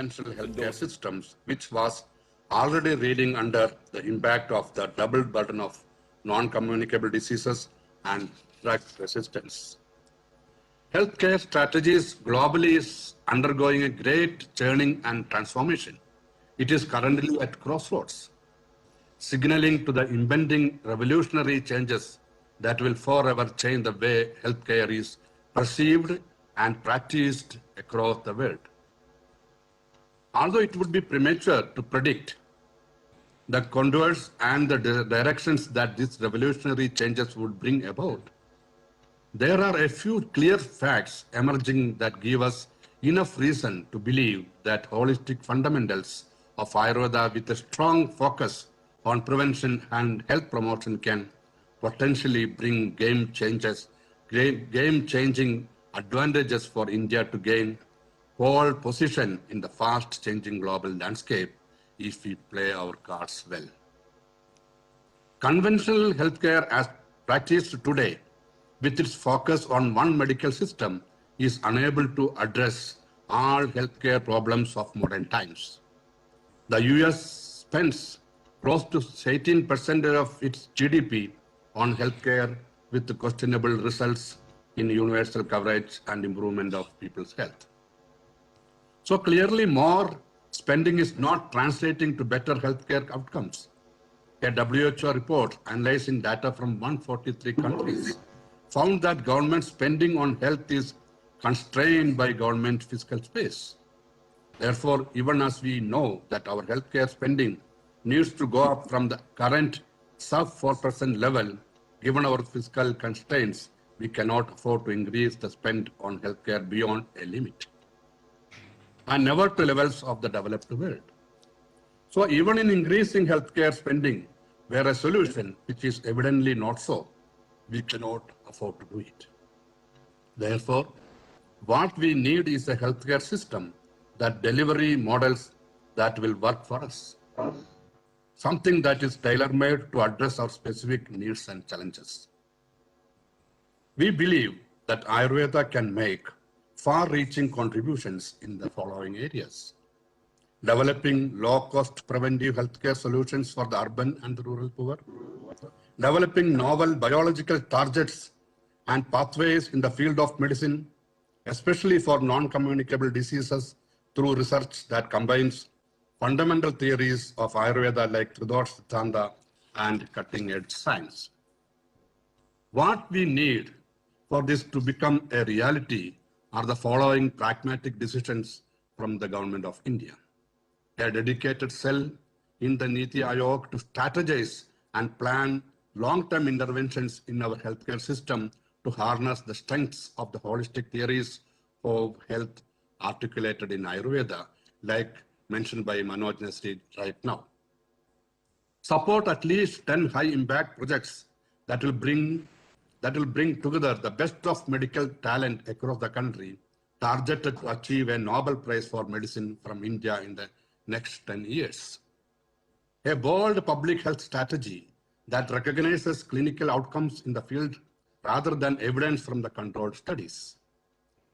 conventional healthcare systems, which was already reeling under the impact of the double burden of non-communicable diseases and drug resistance. Healthcare strategies globally is undergoing a great churning and transformation. It is currently at crossroads, signaling to the impending revolutionary changes that will forever change the way healthcare is perceived and practiced across the world. Although it would be premature to predict the contours and the directions that these revolutionary changes would bring about, there are a few clear facts emerging that give us enough reason to believe that holistic fundamentals of Ayurveda with a strong focus on prevention and health promotion can potentially bring game-changing advantages for India to gain pole position in the fast-changing global landscape if we play our cards well. Conventional healthcare as practiced today, with its focus on one medical system, is unable to address all healthcare problems of modern times. The US spends close to 18% of its GDP on healthcare with questionable results in universal coverage and improvement of people's health. So clearly more spending is not translating to better healthcare outcomes. A WHO report analyzing data from 143 countries found that government spending on health is constrained by government fiscal space. Therefore, even as we know that our healthcare spending needs to go up from the current sub 4% level, given our fiscal constraints, we cannot afford to increase the spend on healthcare beyond a limit, and never to levels of the developed world. So even in increasing healthcare spending, where a solution which is evidently not so, we cannot afford to do it. Therefore, what we need is a healthcare system that delivery models that will work for us. Something that is tailor-made to address our specific needs and challenges. We believe that Ayurveda can make far-reaching contributions in the following areas: developing low-cost preventive healthcare solutions for the urban and the rural poor, developing novel biological targets and pathways in the field of medicine, especially for non-communicable diseases through research that combines fundamental theories of Ayurveda like Tridosh Siddhanta and cutting-edge science. What we need for this to become a reality are the following pragmatic decisions from the Government of India: a dedicated cell in the Niti Aayog to strategize and plan long-term interventions in our healthcare system to harness the strengths of the holistic theories of health articulated in Ayurveda, like mentioned by Manoj Nasri right now. Support at least 10 high-impact projects that will bring together the best of medical talent across the country, targeted to achieve a Nobel Prize for Medicine from India in the next 10 years. A bold public health strategy that recognizes clinical outcomes in the field rather than evidence from the controlled studies,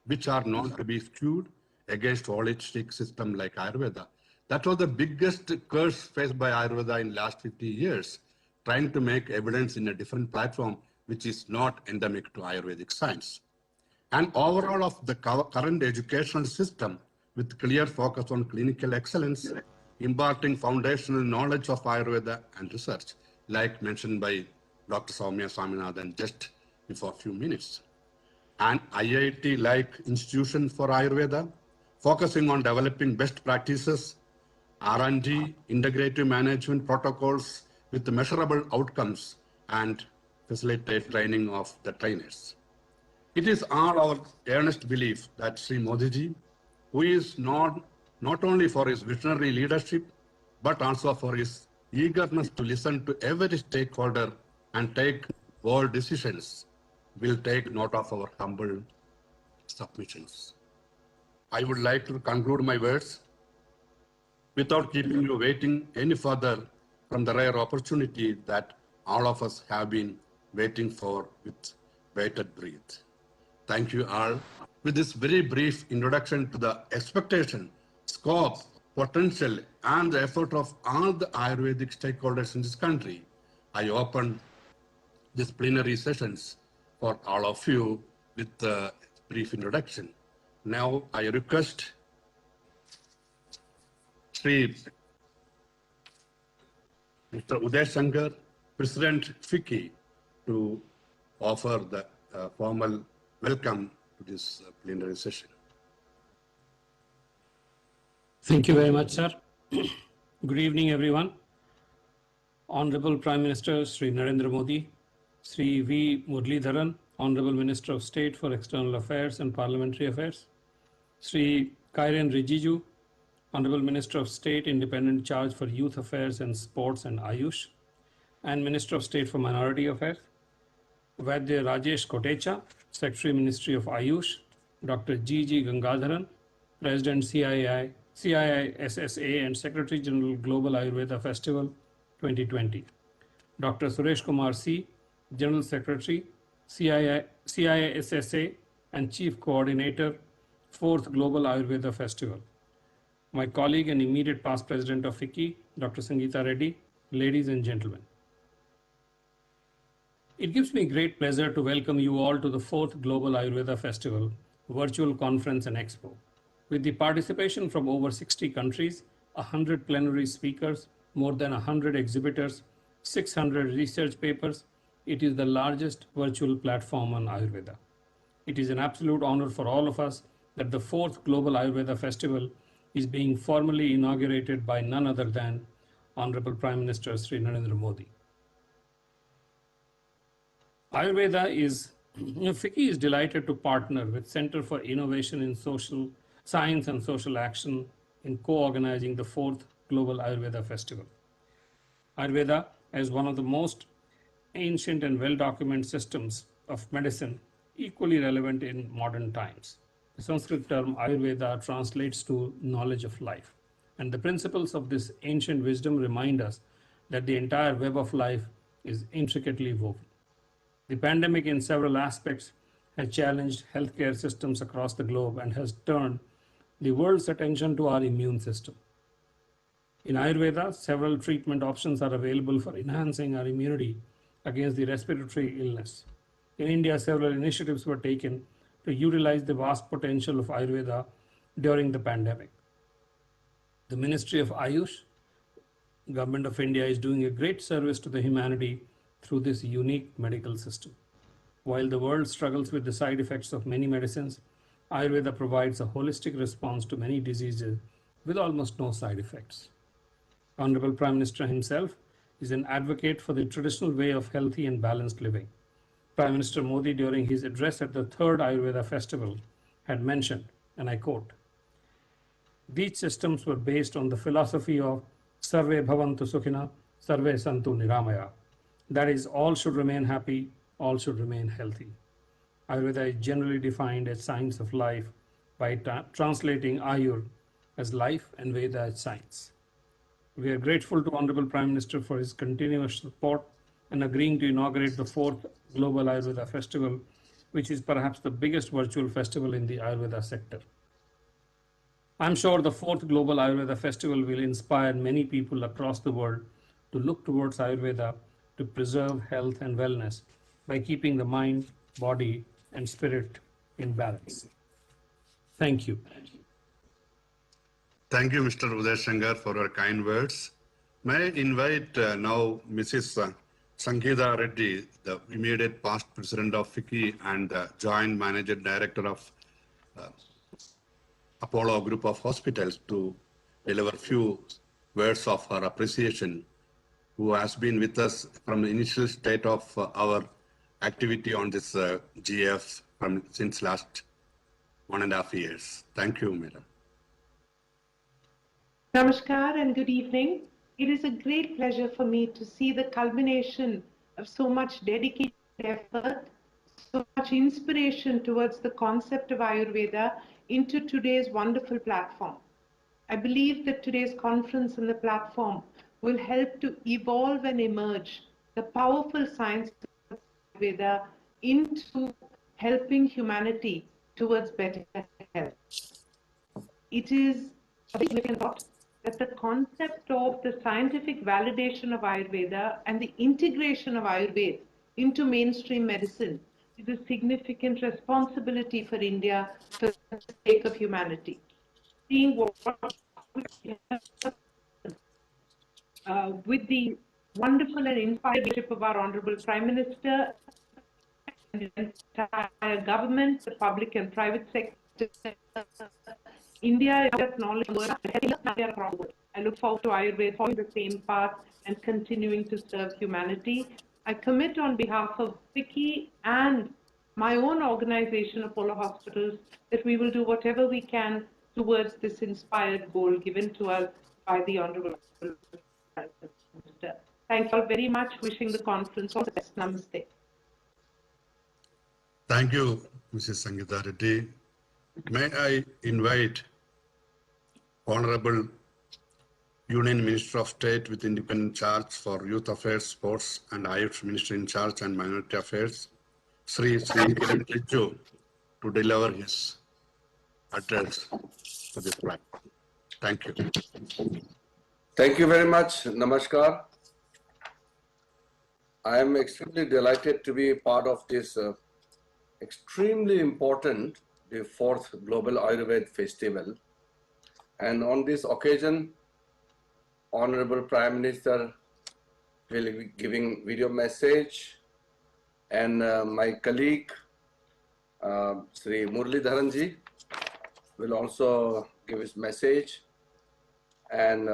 which are known to be skewed against holistic system like Ayurveda. That was the biggest curse faced by Ayurveda in the last 50 years, trying to make evidence in a different platform which is not endemic to Ayurvedic science. And overall of the current educational system with clear focus on clinical excellence, imparting foundational knowledge of Ayurveda and research, like mentioned by Dr. Soumya Swaminathan just before a few minutes. An IIT-like institution for Ayurveda, focusing on developing best practices, R&D, integrative management protocols with measurable outcomes, and facilitate training of the trainers. It is our earnest belief that Sri Modi ji, who is not only for his visionary leadership, but also for his eagerness to listen to every stakeholder and take bold decisions, will take note of our humble submissions. I would like to conclude my words without keeping you waiting any further from the rare opportunity that all of us have been waiting for with bated breath. Thank you all. With this very brief introduction to the expectation scope, potential, and the effort of all the Ayurvedic stakeholders in this country, I open these plenary sessions for all of you with a brief introduction. Now I request Sri Mr. Uday Shankar, President FICCI, to offer the formal welcome to this plenary session. Thank you very much, sir. Good evening, everyone. Honorable Prime Minister Sri Narendra Modi, Sri V. Muralidharan, Honorable Minister of State for External Affairs and Parliamentary Affairs, Sri Kiren Rijiju, Honorable Minister of State, Independent Charge for Youth Affairs and Sports and Ayush, and Minister of State for Minority Affairs, Vaidya Rajesh Kotecha, Secretary Ministry of Ayush, Dr. G. Gangadharan, President CIISSA and Secretary General Global Ayurveda Festival 2020, Dr. Suresh Kumar C., General Secretary, CIISSA and Chief Coordinator, 4th Global Ayurveda Festival, my colleague and immediate past President of FICCI, Dr. Sangeeta Reddy, ladies and gentlemen. It gives me great pleasure to welcome you all to the 4th Global Ayurveda Festival, virtual conference and expo. With the participation from over 60 countries, 100 plenary speakers, more than 100 exhibitors, 600 research papers, it is the largest virtual platform on Ayurveda. It is an absolute honor for all of us that the 4th Global Ayurveda Festival is being formally inaugurated by none other than Honorable Prime Minister Sri Narendra Modi. Ayurveda is, FICCI is delighted to partner with Center for Innovation in Social Science and Social Action in co-organizing the 4th Global Ayurveda Festival. Ayurveda, as one of the most ancient and well-documented systems of medicine, equally relevant in modern times. The Sanskrit term Ayurveda translates to knowledge of life, and the principles of this ancient wisdom remind us that the entire web of life is intricately woven. The pandemic in several aspects has challenged healthcare systems across the globe and has turned the world's attention to our immune system. In Ayurveda, several treatment options are available for enhancing our immunity against the respiratory illness. In India, several initiatives were taken to utilize the vast potential of Ayurveda during the pandemic. The Ministry of Ayush, Government of India, is doing a great service to the humanity through this unique medical system. While the world struggles with the side effects of many medicines, Ayurveda provides a holistic response to many diseases with almost no side effects. Honorable Prime Minister himself is an advocate for the traditional way of healthy and balanced living. Prime Minister Modi, during his address at the 3rd Ayurveda Festival, had mentioned, and I quote, "These systems were based on the philosophy of Sarve Bhavantu Sukhina, Sarve Santu Niramaya. That is, all should remain happy, all should remain healthy." Ayurveda is generally defined as science of life by translating Ayur as life and Veda as science. We are grateful to Honorable Prime Minister for his continuous support and agreeing to inaugurate the 4th Global Ayurveda Festival, which is perhaps the biggest virtual festival in the Ayurveda sector. I'm sure the 4th Global Ayurveda Festival will inspire many people across the world to look towards Ayurveda to preserve health and wellness by keeping the mind, body, and spirit in balance. Thank you. Thank you, Mr. Uday Shankar, for your kind words. May I invite now Mrs. Sangeeta Reddy, the immediate past president of FICCI and joint managing director of Apollo Group of Hospitals, to deliver a few words of her appreciation, who has been with us from the initial state of our activity on this GF since last 1.5 years. Thank you, Madam. Namaskar and good evening. It is a great pleasure for me to see the culmination of so much dedicated effort, so much inspiration towards the concept of Ayurveda into today's wonderful platform. I believe that today's conference and the platform will help to evolve and emerge the powerful science of Ayurveda into helping humanity towards better health. It is significant thought that the concept of the scientific validation of Ayurveda and the integration of Ayurveda into mainstream medicine is a significant responsibility for India for the sake of humanity. Seeing what with the wonderful and inspired leadership of our Honorable Prime Minister and the entire government, the public and private sector, India is acknowledged across the world. I look forward to Ayurveda following the same path and continuing to serve humanity. I commit on behalf of Vicky and my own organization, Apollo Hospitals, that we will do whatever we can towards this inspired goal given to us by the Honorable Prime Minister. Thank you all very much. Wishing the conference all the best. Namaste. Thank you, Mrs. Sangeeta Reddy. May I invite Honorable Union Minister of State with independent charge for Youth Affairs, Sports and Ayush Minister in charge and Minority Affairs, Sri Kiran Rijiju, to deliver his address to this platform. Thank you. Thank you very much. Namaskar. I am extremely delighted to be part of this extremely important, the 4th Global Ayurveda Festival. And on this occasion, Honorable Prime Minister will be giving video message, and my colleague, Sri Muralidharan Ji, will also give his message, and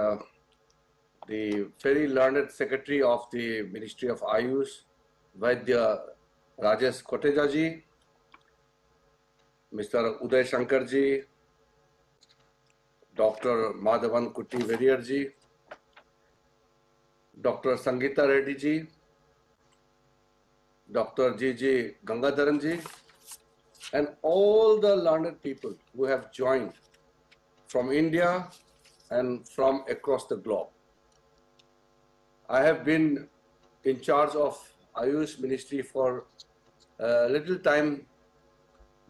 the very learned Secretary of the Ministry of Ayush, Vaidya Rajesh Koteja Ji, Mr. Uday Shankar Ji, Dr. Madhavan Kutti Variyar Ji, Dr. Sangeeta Reddy Ji, Dr. G.G. Gangadharan Ji, and all the learned people who have joined from India and from across the globe. I have been in charge of Ayush Ministry for a little time,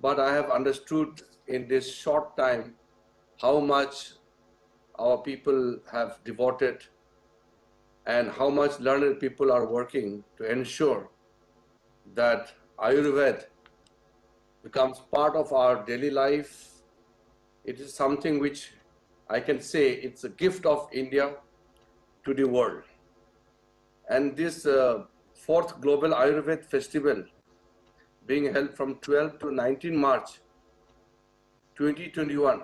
but I have understood in this short time how much our people have devoted and how much learned people are working to ensure that Ayurveda becomes part of our daily life. It is something which I can say it's a gift of India to the world. And this 4th Global Ayurveda Festival being held from 12 to 19 March 2021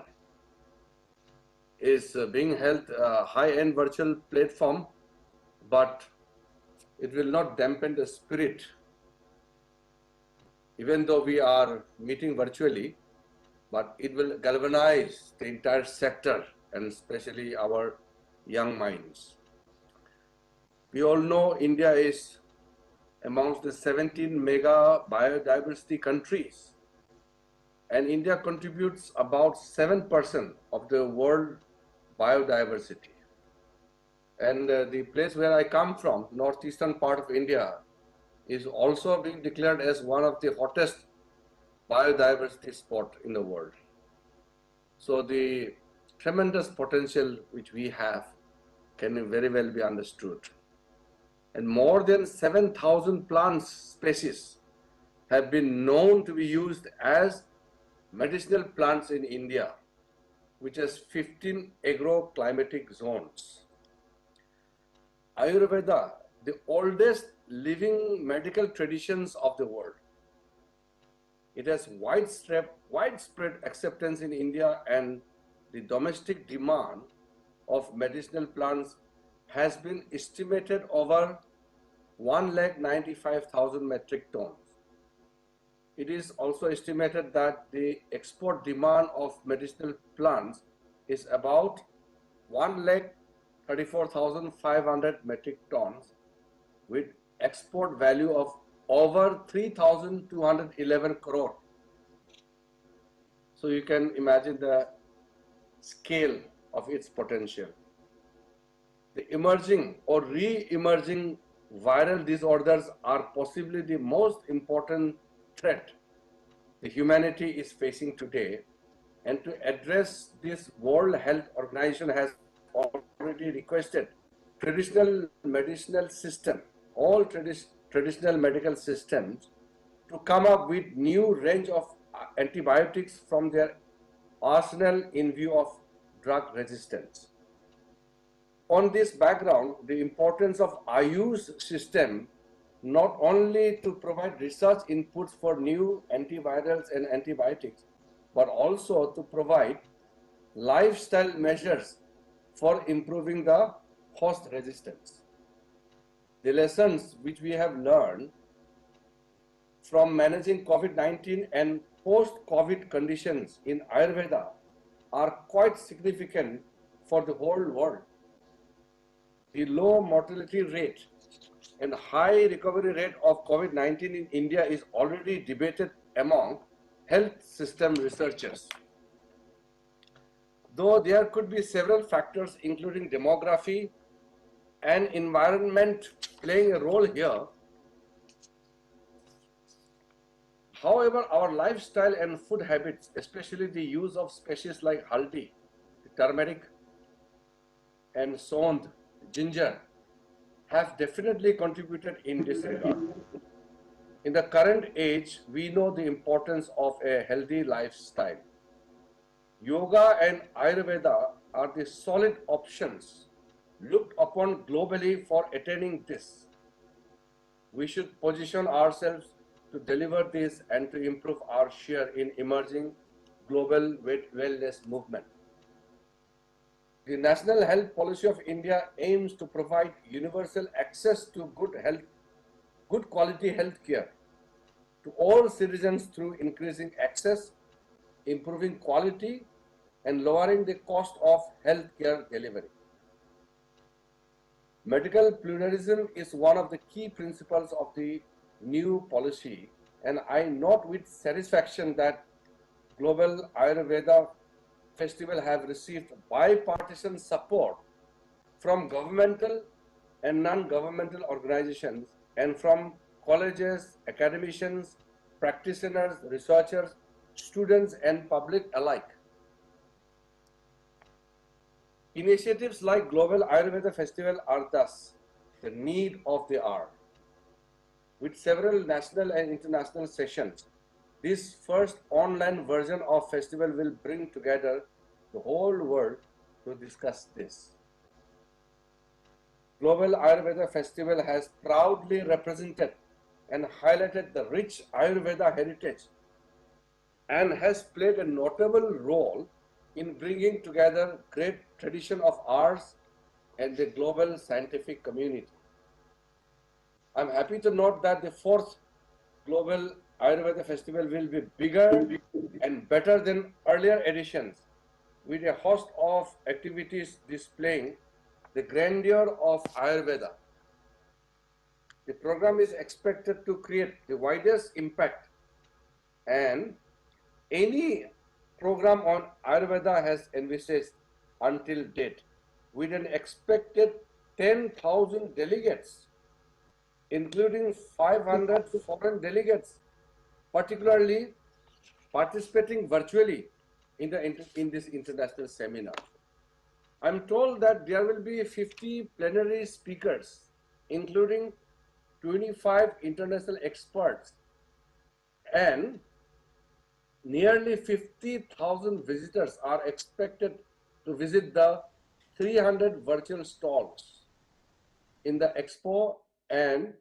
is being held a high-end virtual platform, but it will not dampen the spirit. Even though we are meeting virtually, but it will galvanize the entire sector and especially our young minds. We all know India is amongst the 17 mega biodiversity countries, and India contributes about 7% of the world biodiversity. And the place where I come from, northeastern part of India, is also being declared as one of the hottest biodiversity spot in the world. So the tremendous potential which we have can very well be understood. And more than 7,000 plant species have been known to be used as medicinal plants in India, which has 15 agroclimatic zones. Ayurveda, the oldest living medical traditions of the world. It has widespread acceptance in India, and the domestic demand of medicinal plants has been estimated over 195,000 metric tons. It is also estimated that the export demand of medicinal plants is about 134,500 metric tons, with export value of over 3,211 crore. So you can imagine the scale of its potential. The emerging or re-emerging viral disorders are possibly the most important threat the humanity is facing today, And to address this, World Health Organization has already requested traditional medicinal system, all traditional medical systems, to come up with new range of antibiotics from their arsenal in view of drug resistance. On this background, the importance of Ayush system not only to provide research inputs for new antivirals and antibiotics, but also to provide lifestyle measures for improving the host resistance. The lessons which we have learned from managing COVID-19 and post-COVID conditions in Ayurveda are quite significant for the whole world. The low mortality rate and high recovery rate of COVID-19 in India is already debated among health system researchers. Though there could be several factors including demography and environment playing a role here, however, our lifestyle and food habits, especially the use of species like haldi, turmeric, and sondh, ginger, have definitely contributed in this regard. In the current age, we know the importance of a healthy lifestyle. Yoga and Ayurveda are the solid options looked upon globally for attaining this. We should position ourselves to deliver this and to improve our share in emerging global wellness movement. The National Health Policy of India aims to provide universal access to good quality health care to all citizens through increasing access, improving quality, and lowering the cost of health care delivery. Medical pluralism is one of the key principles of the new policy, and I note with satisfaction that Global Ayurveda Festival have received bipartisan support from governmental and non-governmental organizations and from colleges, academicians, practitioners, researchers, students, and public alike. Initiatives like Global Ayurveda Festival are thus the need of the hour. With several national and international sessions, this first online version of festival will bring together the whole world to discuss this. Global Ayurveda Festival has proudly represented and highlighted the rich Ayurveda heritage and has played a notable role in bringing together great tradition of ours and the global scientific community. I'm happy to note that the fourth Global Ayurveda Festival will be bigger and better than earlier editions, with a host of activities displaying the grandeur of Ayurveda. The program is expected to create the widest impact, and any program on Ayurveda has envisaged until date, with an expected 10,000 delegates, including 500 foreign delegates, particularly participating virtually in this international seminar. I'm told that there will be 50 plenary speakers, including 25 international experts, and nearly 50,000 visitors are expected to visit the 300 virtual stalls in the expo, and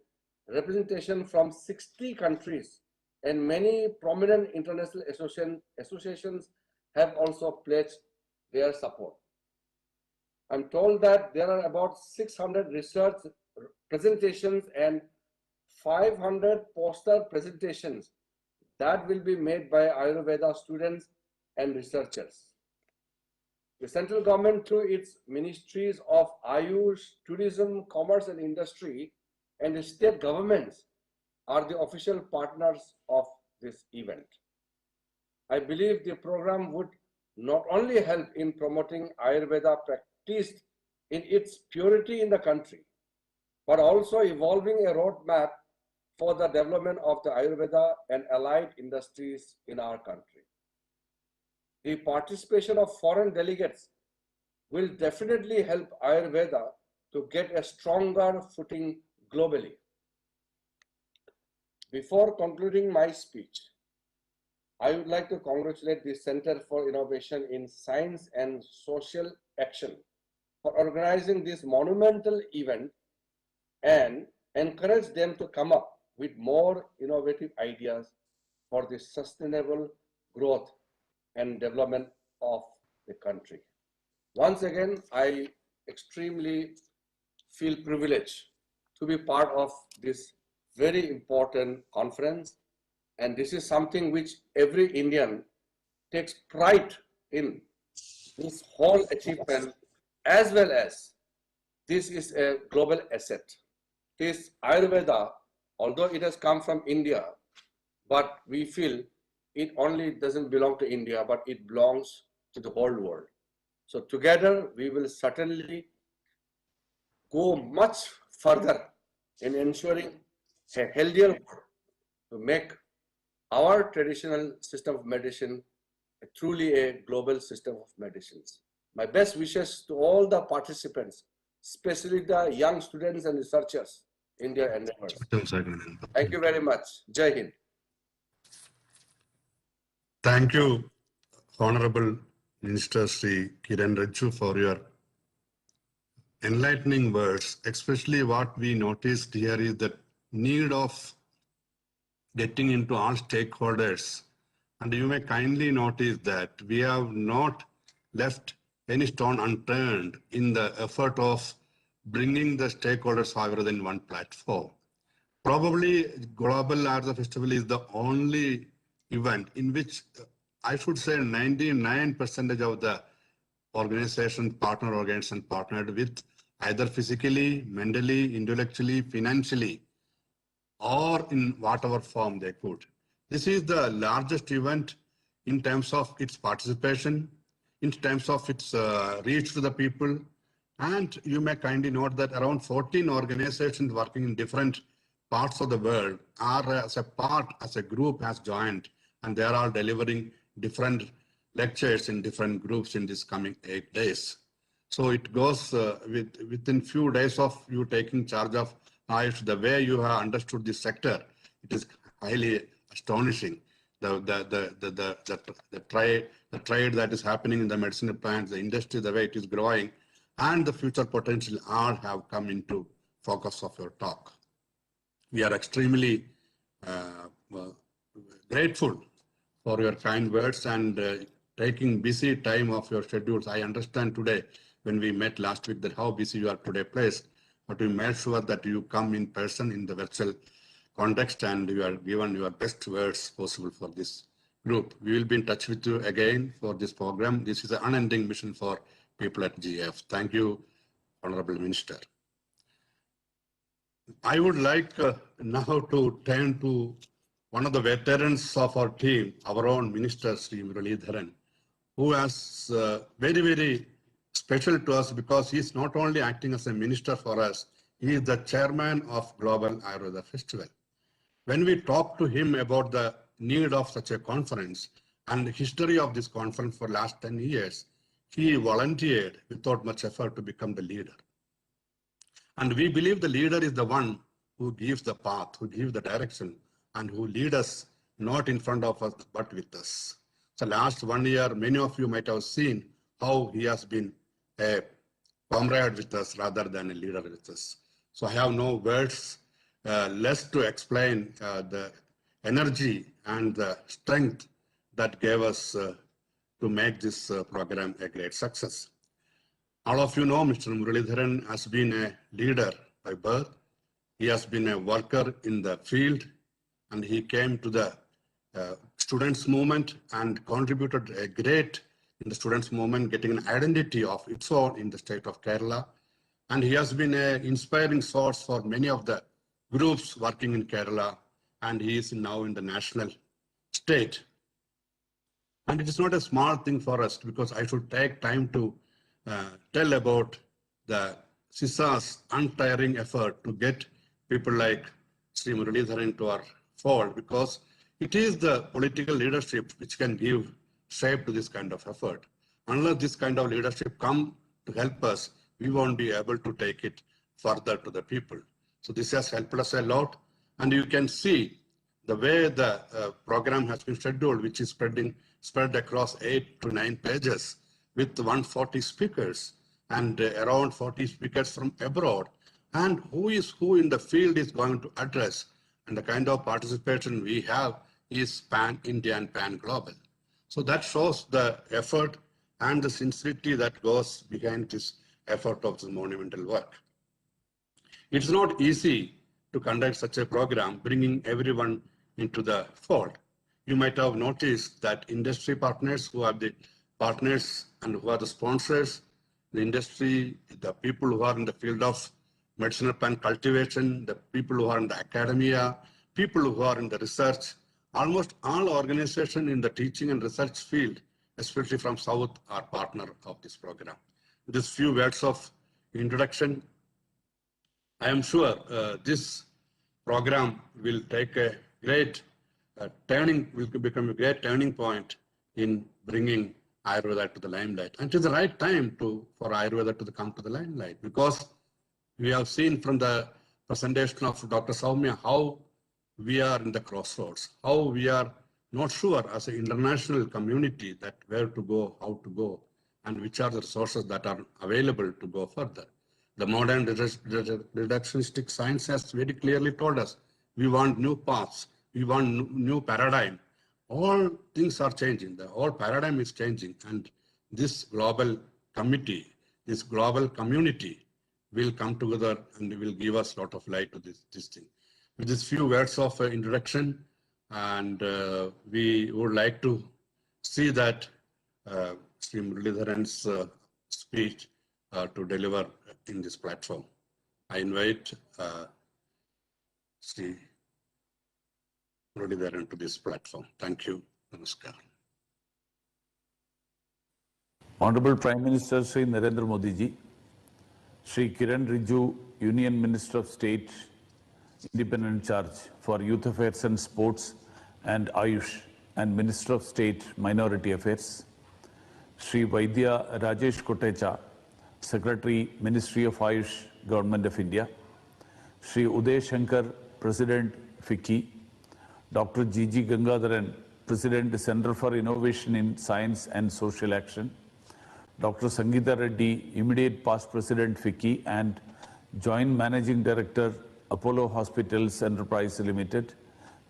representation from 60 countries and many prominent international associations have also pledged their support. I'm told that there are about 600 research presentations and 500 poster presentations that will be made by Ayurveda students and researchers. The central government, through its ministries of Ayush, Tourism, Commerce and Industry, and the state governments, are the official partners of this event. I believe the program would not only help in promoting Ayurveda practiced in its purity in the country, but also evolving a roadmap for the development of the Ayurveda and allied industries in our country. the participation of foreign delegates will definitely help Ayurveda to get a stronger footing globally. Before concluding my speech, I would like to congratulate the Center for Innovation in Science and Social Action for organizing this monumental event and encourage them to come up with more innovative ideas for the sustainable growth and development of the country. Once again, I extremely feel privileged to be part of this very important conference. And this is something which every Indian takes pride in, this whole achievement, as well as this is a global asset. This Ayurveda, although it has come from India, but we feel it only doesn't belong to India, but it belongs to the whole world. So together, we will certainly go much further in ensuring a healthier world to make our traditional system of medicine truly a global system of medicines. My best wishes to all the participants, especially the young students and researchers in their endeavors. Thank you very much. Jai Hind. Thank you, Honorable Minister Sri Kiren Rijiju, for your enlightening words. Especially what we noticed here is the need of getting into all stakeholders. And you may kindly notice that we have not left any stone unturned in the effort of bringing the stakeholders together in one platform. Probably Global Ayurveda Festival is the only event in which I should say 99% of the organizations, partner organizations partnered with either physically, mentally, intellectually, financially, or in whatever form they could. This is the largest event in terms of its participation, in terms of its reach to the people. And you may kindly note that around 14 organizations working in different parts of the world are as a group has joined, and they are all delivering different lectures in different groups in this coming 8 days. So it goes within few days of you taking charge of Ayush, the way you have understood this sector, it is highly astonishing. The trade that is happening in the medicinal plants, the industry, the way it is growing, and the future potential all have come into focus of your talk. We are extremely grateful for your kind words and taking busy time of your schedules. I understand today when we met last week that how busy you are today placed, but we made sure that you come in person in the virtual context and you are given your best words possible for this group. We will be in touch with you again for this program. This is an unending mission for people at GF. Thank you, Honorable Minister. I would like now to turn to one of the veterans of our team, our own Minister, Sri Muralidharan, who is very, very special to us because he is not only acting as a minister for us, he is the chairman of Global Ayurveda Festival. When we talked to him about the need of such a conference and the history of this conference for the last 10 years, he volunteered without much effort to become the leader. And we believe the leader is the one who gives the path, who gives the direction, and who leads us not in front of us, but with us. So last 1 year, many of you might have seen how he has been a comrade with us rather than a leader with us. So I have no words less to explain the energy and the strength that gave us to make this program a great success. All of you know Mr. Muralidharan has been a leader by birth. He has been a worker in the field, and he came to the students' movement and contributed a great in the students' movement, getting an identity of its own in the state of Kerala. And he has been an inspiring source for many of the groups working in Kerala, and he is now in the national state. And it is not a small thing for us because I should take time to tell about the CISA's untiring effort to get people like Sri Muralidharan to our fold, because it is the political leadership which can give shaped this kind of effort. Unless this kind of leadership come to help us, we won't be able to take it further to the people. So this has helped us a lot. And you can see the way the program has been scheduled, which is spread across 8 to 9 pages with 140 speakers and around 40 speakers from abroad. And who in the field is going to address, and the kind of participation we have is pan-India and pan-global. So that shows the effort and the sincerity that goes behind this effort of this monumental work. It's not easy to conduct such a program, bringing everyone into the fold. You might have noticed that industry partners who are the partners and who are the sponsors, the industry, the people who are in the field of medicinal plant cultivation, the people who are in the academia, people who are in the research, almost all organizations in the teaching and research field, especially from South, are partner of this program. With these few words of introduction, I am sure this program will take a great become a great turning point in bringing Ayurveda to the limelight. And it is the right time for Ayurveda to come to the limelight, because we have seen from the presentation of Dr. Soumya how we are in the crossroads, how we are not sure as an international community that where to go, how to go, and which are the resources that are available to go further. The modern reductionistic science has very clearly told us we want new paths, we want new paradigm. All things are changing, the whole paradigm is changing, and this global committee, this global community will come together and will give us a lot of light to this thing. With these few words of introduction, and we would like to see that Sri Muralidharan's speech to deliver in this platform. I invite Sri Muralidharan to this platform. Thank you. Namaskar. Honorable Prime Minister Sri Narendra Modi ji, Sri Kiran Rijiju, Union Minister of State, Independent Charge for Youth Affairs and Sports and Ayush, and Minister of State, Minority Affairs, Sri Vaidya Rajesh Kotecha, Secretary, Ministry of Ayush, Government of India, Sri Uday Shankar, President, FICCI, Dr. G.G. Gangadharan, President, Center for Innovation in Science and Social Action, Dr. Sangeeta Reddy, immediate past President, FICCI, and Joint Managing Director, Apollo Hospitals Enterprise Limited,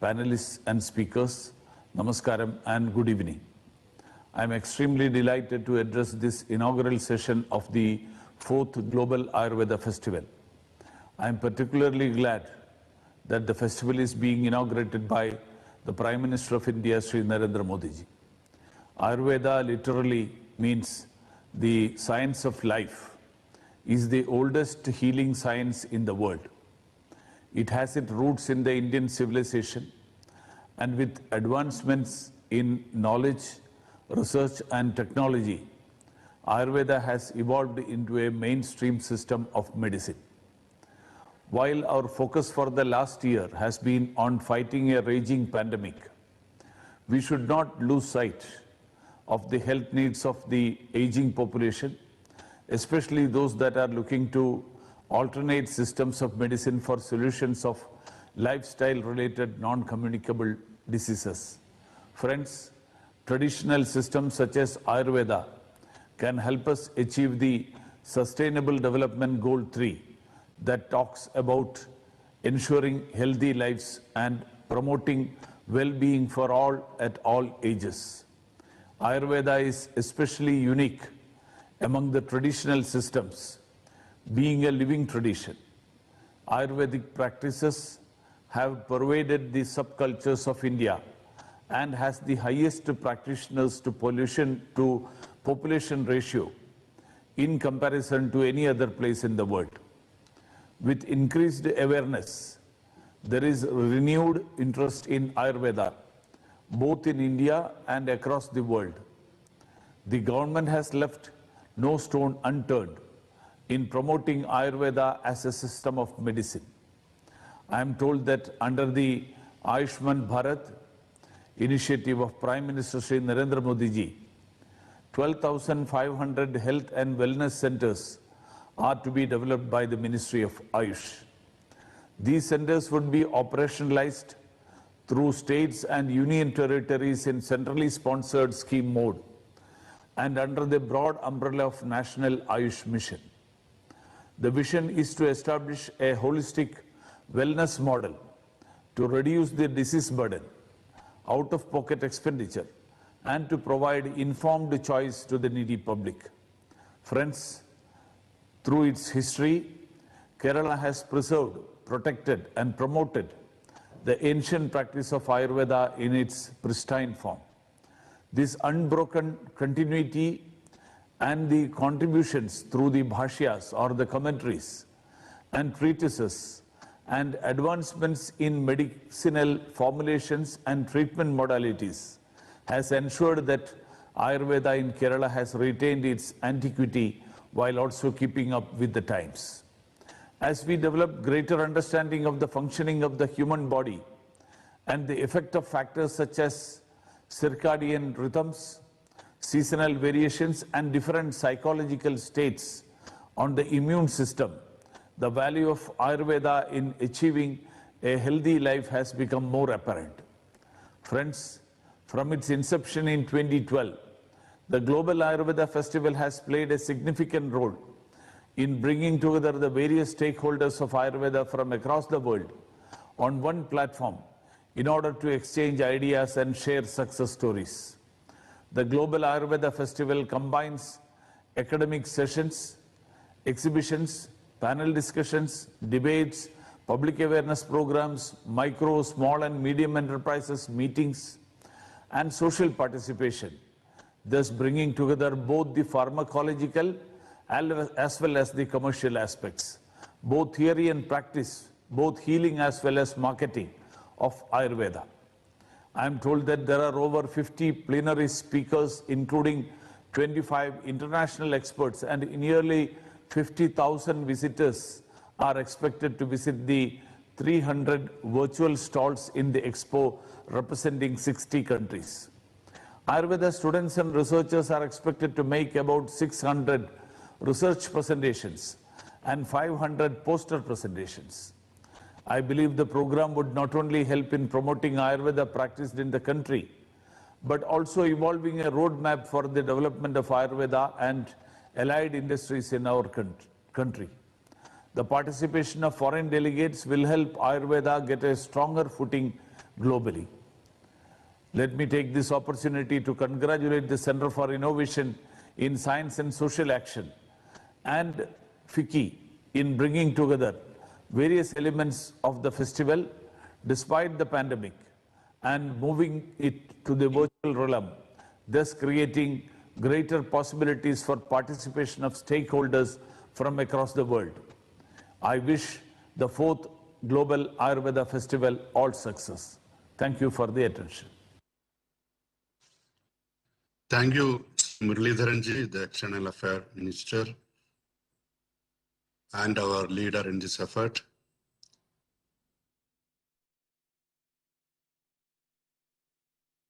panelists and speakers, Namaskaram and good evening. I am extremely delighted to address this inaugural session of the 4th Global Ayurveda Festival. I am particularly glad that the festival is being inaugurated by the Prime Minister of India, Sri Narendra Modi ji. Ayurveda literally means the science of life, is the oldest healing science in the world. It has its roots in the Indian civilization, and with advancements in knowledge, research and technology, Ayurveda has evolved into a mainstream system of medicine. While our focus for the last year has been on fighting a raging pandemic, we should not lose sight of the health needs of the aging population, especially those that are looking to alternate systems of medicine for solutions of lifestyle-related non-communicable diseases. Friends, traditional systems such as Ayurveda can help us achieve the Sustainable Development Goal 3 that talks about ensuring healthy lives and promoting well-being for all at all ages. Ayurveda is especially unique among the traditional systems, being a living tradition. Ayurvedic practices have pervaded the subcultures of India and has the highest practitioners to population ratio in comparison to any other place in the world. With increased awareness, there is renewed interest in Ayurveda, both in India and across the world. The government has left no stone unturned in promoting Ayurveda as a system of medicine. I am told that under the Ayushman Bharat, initiative of Prime Minister Shri Narendra Modi ji, 12,500 health and wellness centers are to be developed by the Ministry of Ayush. These centers would be operationalized through states and union territories in centrally sponsored scheme mode and under the broad umbrella of National Ayush Mission. The vision is to establish a holistic wellness model to reduce the disease burden, out-of-pocket expenditure, and to provide informed choice to the needy public. Friends, through its history, Kerala has preserved, protected, and promoted the ancient practice of Ayurveda in its pristine form. This unbroken continuity and the contributions through the bhashyas or the commentaries and treatises and advancements in medicinal formulations and treatment modalities has ensured that Ayurveda in Kerala has retained its antiquity while also keeping up with the times. As we develop greater understanding of the functioning of the human body and the effect of factors such as circadian rhythms, seasonal variations, and different psychological states on the immune system, the value of Ayurveda in achieving a healthy life has become more apparent. Friends, from its inception in 2012, the Global Ayurveda Festival has played a significant role in bringing together the various stakeholders of Ayurveda from across the world on one platform in order to exchange ideas and share success stories. The Global Ayurveda Festival combines academic sessions, exhibitions, panel discussions, debates, public awareness programs, micro, small and medium enterprises meetings, and social participation, thus bringing together both the pharmacological as well as the commercial aspects, both theory and practice, both healing as well as marketing of Ayurveda. I am told that there are over 50 plenary speakers, including 25 international experts, and nearly 50,000 visitors are expected to visit the 300 virtual stalls in the expo representing 60 countries. Ayurveda students and researchers are expected to make about 600 research presentations and 500 poster presentations. I believe the program would not only help in promoting Ayurveda practiced in the country, but also evolving a roadmap for the development of Ayurveda and allied industries in our country. The participation of foreign delegates will help Ayurveda get a stronger footing globally. Let me take this opportunity to congratulate the Center for Innovation in Science and Social Action and FICCI in bringing together various elements of the festival despite the pandemic and moving it to the virtual realm, thus creating greater possibilities for participation of stakeholders from across the world. I wish the 4th Global Ayurveda Festival all success. Thank you for the attention. Thank you, Muralidharanji, the External Affairs Minister, and our leader in this effort.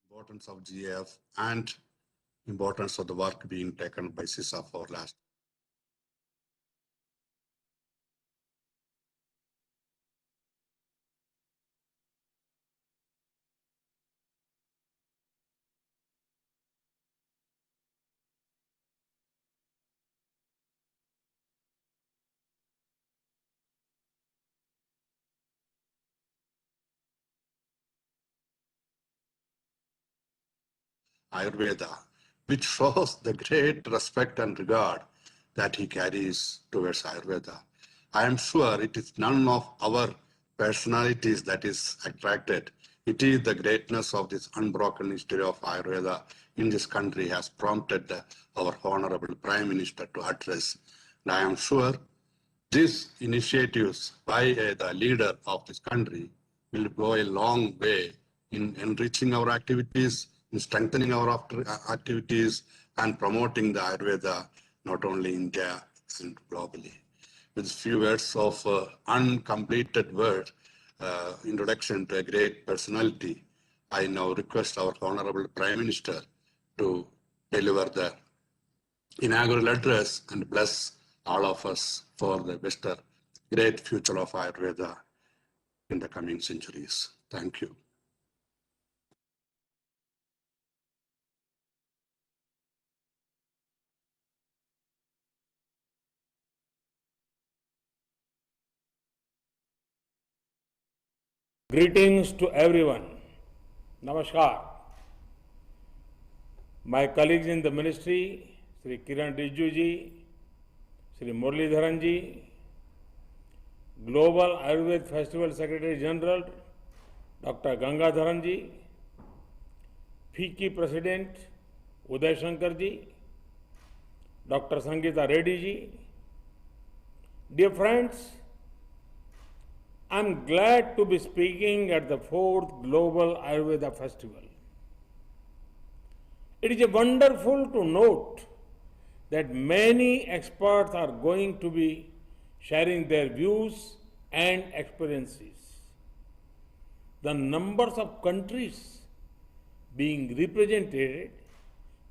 Importance of GAF and importance of the work being taken by CISA for last. Ayurveda, which shows the great respect and regard that he carries towards Ayurveda. I am sure it is none of our personalities that is attracted. It is the greatness of this unbroken history of Ayurveda in this country has prompted our Honorable Prime Minister to address. And I am sure these initiatives by the leader of this country will go a long way in enriching our activities, in strengthening our activities, and promoting the Ayurveda not only in India and globally. With few words of uncompleted word, introduction to a great personality, I now request our Honorable Prime Minister to deliver the inaugural address and bless all of us for the better, great future of Ayurveda in the coming centuries. Thank you. Greetings to everyone. Namaskar. My colleagues in the ministry, Sri Kiran Rijiju ji, Sri Muralidharan ji, Global Ayurveda Festival Secretary General, Dr. Gangadharan ji, FICCI President Uday Shankar ji, Dr. Sangeeta Reddy ji. Dear friends, I'm glad to be speaking at the 4th Global Ayurveda Festival. It is wonderful to note that many experts are going to be sharing their views and experiences. The numbers of countries being represented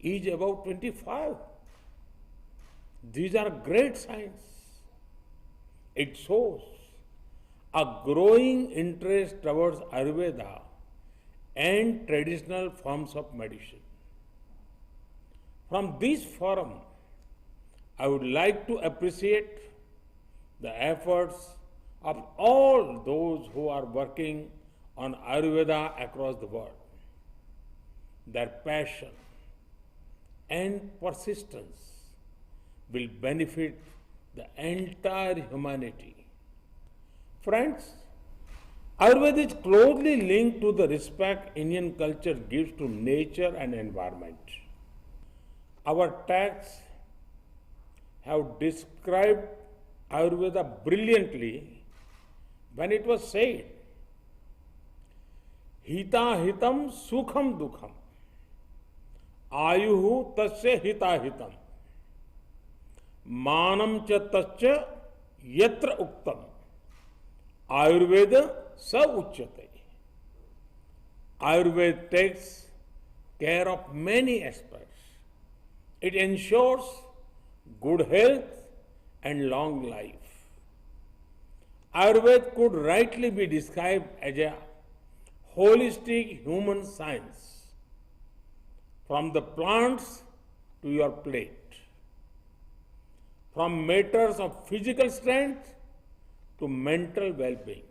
is about 25. These are great signs. It shows a growing interest towards Ayurveda and traditional forms of medicine. From this forum, I would like to appreciate the efforts of all those who are working on Ayurveda across the world. Their passion and persistence will benefit the entire humanity. Friends, Ayurveda is closely linked to the respect Indian culture gives to nature and environment. Our texts have described Ayurveda brilliantly when it was said, Hita hitam sukham dukham, Ayuhu tasya hita hitam, Manam cha tasya yatra uktam, Ayurveda sa uchyate. Ayurveda takes care of many aspects. It ensures good health and long life. Ayurveda could rightly be described as a holistic human science, from the plants to your plate, from matters of physical strength to mental well-being.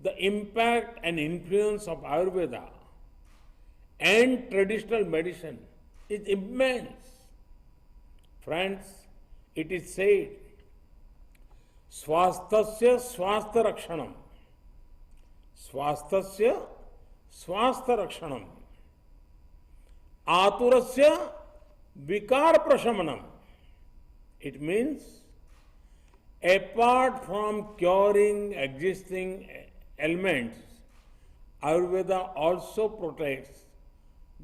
The impact and influence of Ayurveda and traditional medicine is immense. Friends, it is said, Swasthasya swastha rakshanam, Swasthasya swastha rakshanam, Aturasya vikar prashamanam. It means, apart from curing existing ailments, Ayurveda also protects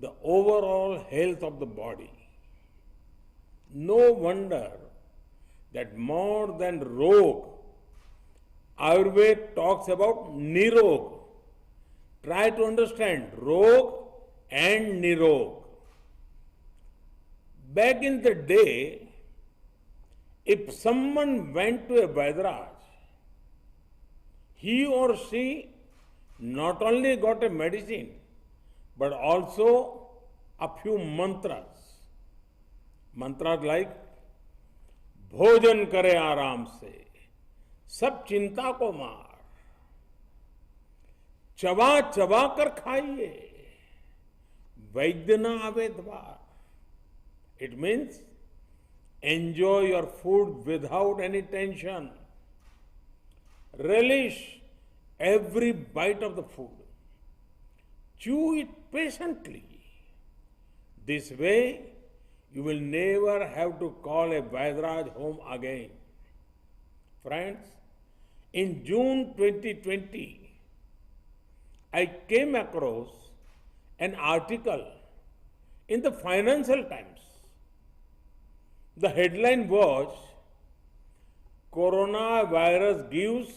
the overall health of the body. No wonder that more than rog, Ayurveda talks about nirog. Try to understand rog and nirog. Back in the day, if someone went to a Vaidraj, he or she not only got a medicine, but also a few mantras. Mantras like, भोजन करे आराम से, सब चिंता को मार, चबा चबा कर खाइए, वैद्य न आवे द्वार. It means, enjoy your food without any tension. Relish every bite of the food. Chew it patiently. This way, you will never have to call a Vaidraj home again. Friends, in June 2020, I came across an article in the Financial Times. The headline was, Coronavirus gives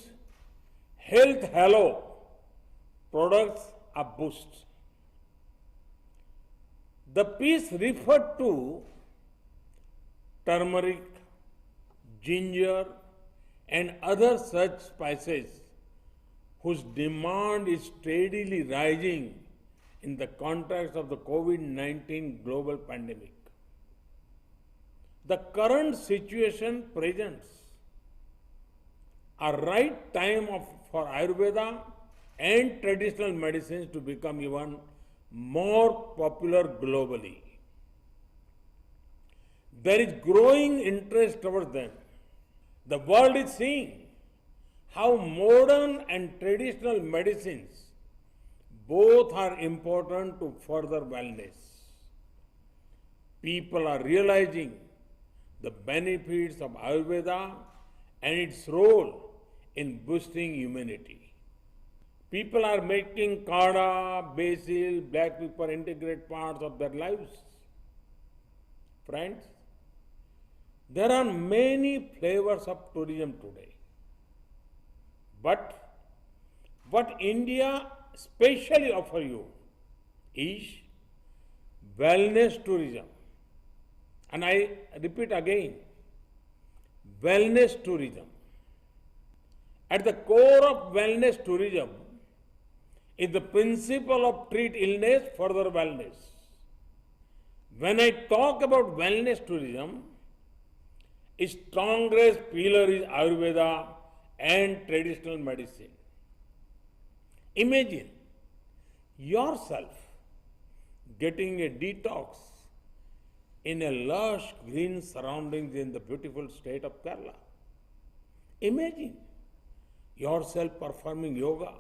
health halo, products a boost. The piece referred to turmeric, ginger, and other such spices whose demand is steadily rising in the context of the COVID-19 global pandemic. The current situation presents a right time for Ayurveda and traditional medicines to become even more popular globally. There is growing interest towards them. The world is seeing how modern and traditional medicines both are important to further wellness. People are realizing the benefits of Ayurveda and its role in boosting immunity. People are making kada, basil, black pepper integrate parts of their lives. Friends, there are many flavors of tourism today. But what India specially offers you is wellness tourism. And I repeat again, wellness tourism. At the core of wellness tourism is the principle of treat illness, further wellness. When I talk about wellness tourism, its strongest pillar is Ayurveda and traditional medicine. Imagine yourself getting a detox in a lush green surroundings in the beautiful state of Kerala. Imagine yourself performing yoga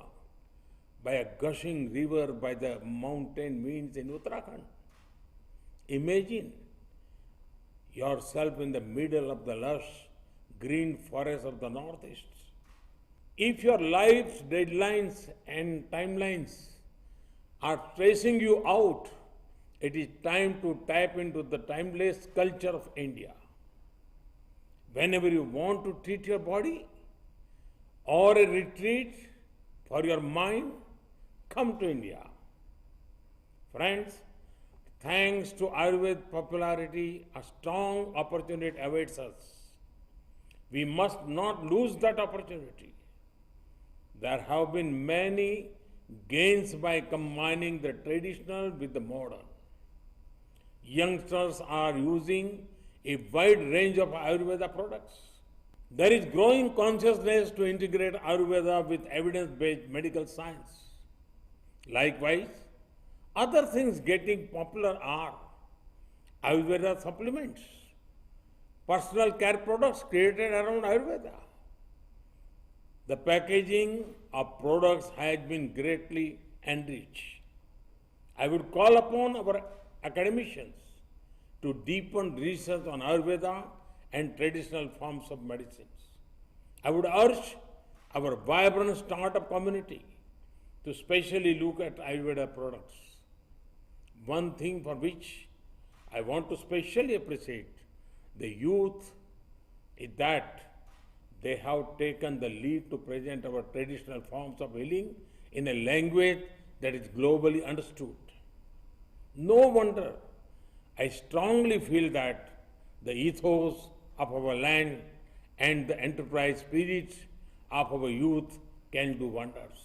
by a gushing river by the mountain means in Uttarakhand. Imagine yourself in the middle of the lush green forest of the Northeast. If your life's deadlines and timelines are stressing you out, it is time to tap into the timeless culture of India. Whenever you want to treat your body or a retreat for your mind, come to India. Friends, thanks to Ayurveda popularity, a strong opportunity awaits us. We must not lose that opportunity. There have been many gains by combining the traditional with the modern. Youngsters are using a wide range of Ayurveda products. There is growing consciousness to integrate Ayurveda with evidence-based medical science. Likewise, other things getting popular are Ayurveda supplements, personal care products created around Ayurveda. The packaging of products has been greatly enriched. I would call upon our academicians to deepen research on Ayurveda and traditional forms of medicines. I would urge our vibrant startup community to specially look at Ayurveda products. One thing for which I want to specially appreciate the youth is that they have taken the lead to present our traditional forms of healing in a language that is globally understood. No wonder I strongly feel that the ethos of our land and the enterprise spirit of our youth can do wonders.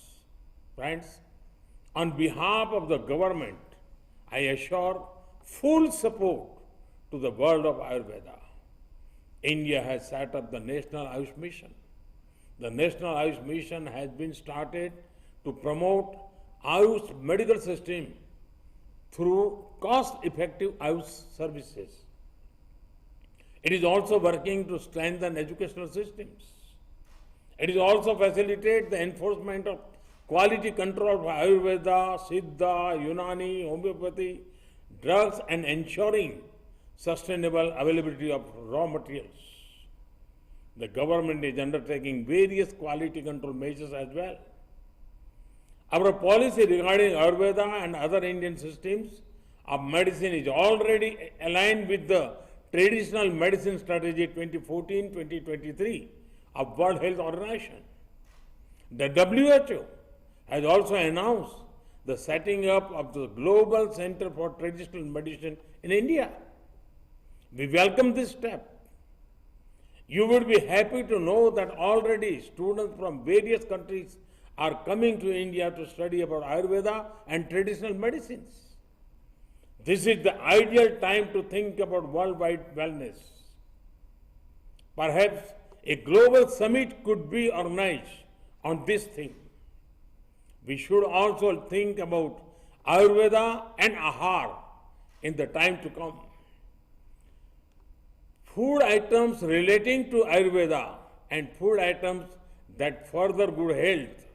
Friends, on behalf of the government, I assure full support to the world of Ayurveda. India has set up the National Ayush Mission. The National Ayush Mission has been started to promote Ayush medical system through cost-effective Ayush services. It is also working to strengthen educational systems. It is also facilitate the enforcement of quality control of Ayurveda, Siddha, Unani, homeopathy, drugs, and ensuring sustainable availability of raw materials. The government is undertaking various quality control measures as well. Our policy regarding Ayurveda and other Indian systems of medicine is already aligned with the Traditional Medicine Strategy 2014-2023 of World Health Organization. The WHO has also announced the setting up of the Global Center for Traditional Medicine in India. We welcome this step. You would be happy to know that already students from various countries are coming to India to study about Ayurveda and traditional medicines. This is the ideal time to think about worldwide wellness. Perhaps a global summit could be organized on this theme. We should also think about Ayurveda and Ahar in the time to come. Food items relating to Ayurveda and food items that further good health.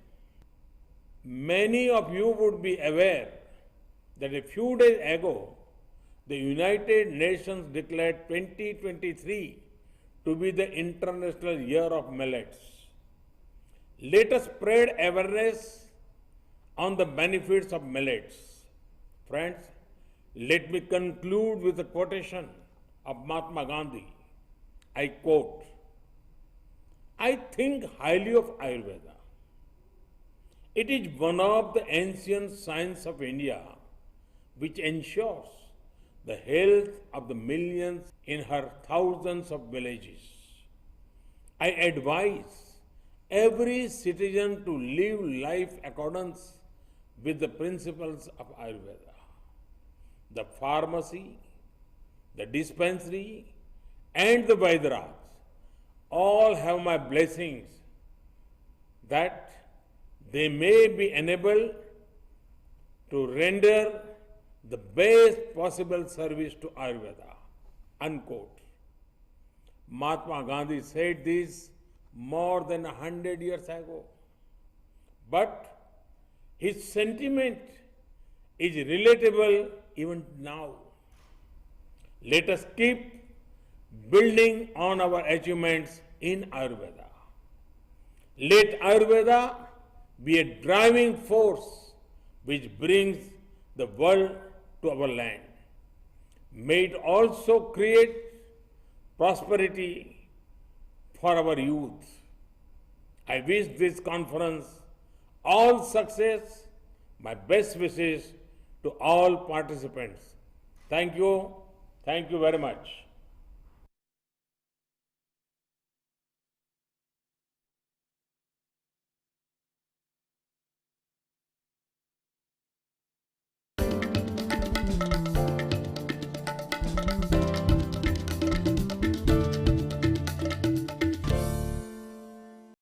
Many of you would be aware that a few days ago, the United Nations declared 2023 to be the International Year of Millets. Let us spread awareness on the benefits of millets. Friends, let me conclude with a quotation of Mahatma Gandhi. I quote, "I think highly of Ayurveda. It is one of the ancient sciences of India which ensures the health of the millions in her thousands of villages. I advise every citizen to live life accordance with the principles of Ayurveda. The pharmacy, the dispensary, and the Vaidraj all have my blessings that they may be enabled to render the best possible service to Ayurveda." Unquote. Mahatma Gandhi said this more than 100 years ago. But his sentiment is relatable even now. Let us keep building on our achievements in Ayurveda. Let Ayurveda be a driving force which brings the world to our land. May it also create prosperity for our youth. I wish this conference all success. My best wishes to all participants. Thank you. Thank you very much.